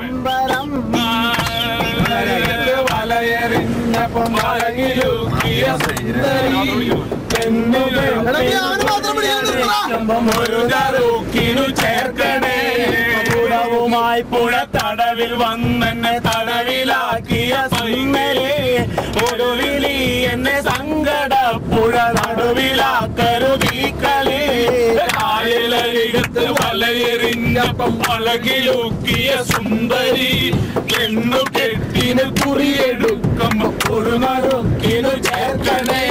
അമ്പലം വലയെറിഞ്ഞപ്പം മലകിലുക്കിയ ഒരു തറുക്കിനു ചേർക്കണേ പുറവുമായി പുഴ തടവിൽ വന്നെന്നെ തടവിലാക്കിയ സുന്ദരി ഒടുവിലി എന്നെ സങ്കടപ്പുഴ നടുവിലാക്കരുതീക്കളി കായലരികത്ത് വലയെറിഞ്ഞപ്പം പളകിലൂക്കിയ സുന്ദരി എന്നു കെട്ടിന് കുറിയെടുക്കുമ്പോ ഒരു നറുക്കിനു ചേർക്കണേ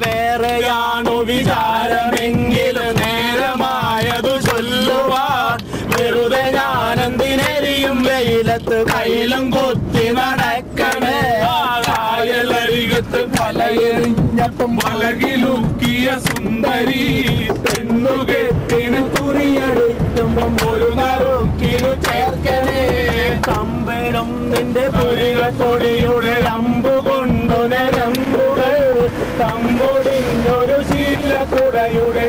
വേറെയാണു വിചാരമെങ്കിലും നേരമായതു ചൊല്ലുവാൻ വെറുതെ ഞാനെന്തിനെരിയും വെയിലത്ത് കയ്യിലും കൊത്തി നടക്കണേ കായലരികത്ത് വലയെറിഞ്ഞപ്പം പളകിലൂക്കിയ സുന്ദരി പെണ്ണുകെട്ടിന് കുറിയെടുക്കുമ്പം ഒരു നറുക്കിനു ചേർക്കണേ കമ്പളം നിന്റെ പുരികത്തൊടിയുടെ അമ്പുകൊണ്ടു നിരമ്പുകൾ തമ്പൊടിഞ്ഞൊരു ശീലക്കുടയുടെ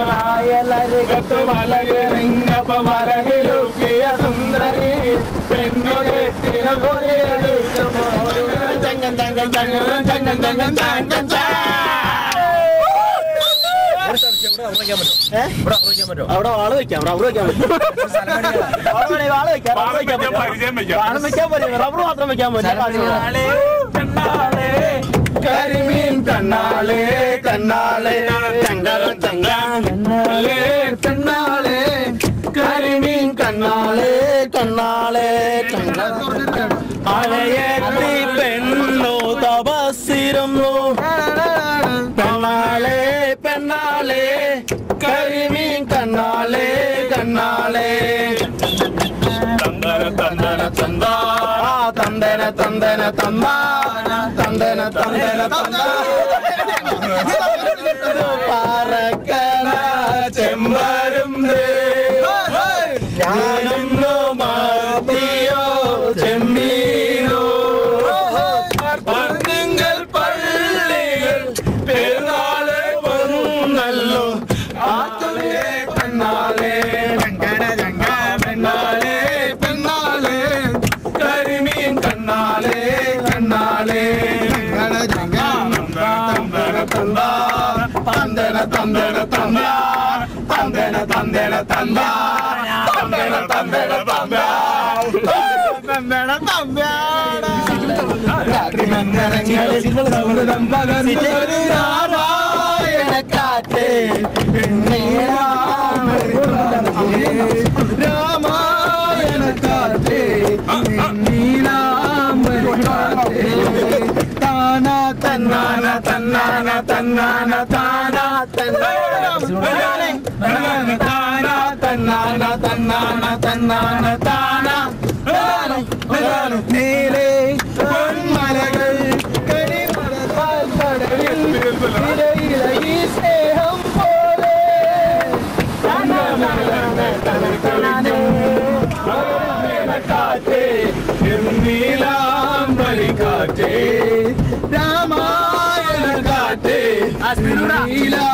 കായലരികത്ത് വലയെറിഞ്ഞപ്പ വലകിലൂക്കിയ സുന്ദരി പെണ്ണുകെട്ടിന് കുറിയെടുക്കുമ്പോ ചങ്ങൻ ചങ്ങൻ ചങ്ങൻ ചങ്ങൻ ചങ്ങൻ ചങ്ങൻ അവിടെ വാള് വെക്കാം റബ്ബർ വെക്കാൻ പറ്റും റബ്ബർ മാത്രം വെക്കാൻ പറ്റും കരിമീൻ കണ്ണാളെ കണ്ണാളെ കണ്ണാളെ കണ്ണാളെ കരിമീൻ കണ്ണാളെ കണ്ണാളെ അഴയെത്തി പെണ്ണു തപസ്സിരുന്നു പെണ്ണാളെ പെണ്ണാളെ കരിമീൻ കണ്ണാളെ കണ്ണാളെ തന്തന തന്തന തന്ത തന്തന തന്തന തന്ത തന്തന തന്തന തന്ത പറക്കണ ചെമ്പരും ഞാനിന്നു മാറ്റിയോ ചെമ്മീനോ പള്ളികൾ പള്ളികൾ പെരുന്നാളെ വന്നല്ലോ ആത്തുലേ പെണ്ണാളെ പെണ്ണാളെ പെണ്ണാളെ കരിമീൻ കണ്ണാളെ കണ്ണാളെ തന്തന തന്തന തന്ത തന്തന തന്തന തന്ത തന്തന തന്തന തന്ത തന്തന തന്ത രാത്രി മന്ദരങ്ങളിൽ സൗഹൃദം പകർന്നൊരു രാമായണക്കാറ്റ് രാമായണക്കാറ്റ് നീലാംബരിക്കാറ്റ് താന തന്നാന തന്നാന തന്നാന താന തന്നാന താന തന്നാന തന്നാന തന്നാന താന നീലേ പൊന്മലകൾ കരിമലത്താൽ കടലിൽ ഇലയില ഈ സ്നേഹം പോലെ കാറ്റേ നീലാംബരി കാറ്റേ രാമായണ കാറ്റേ നീലാ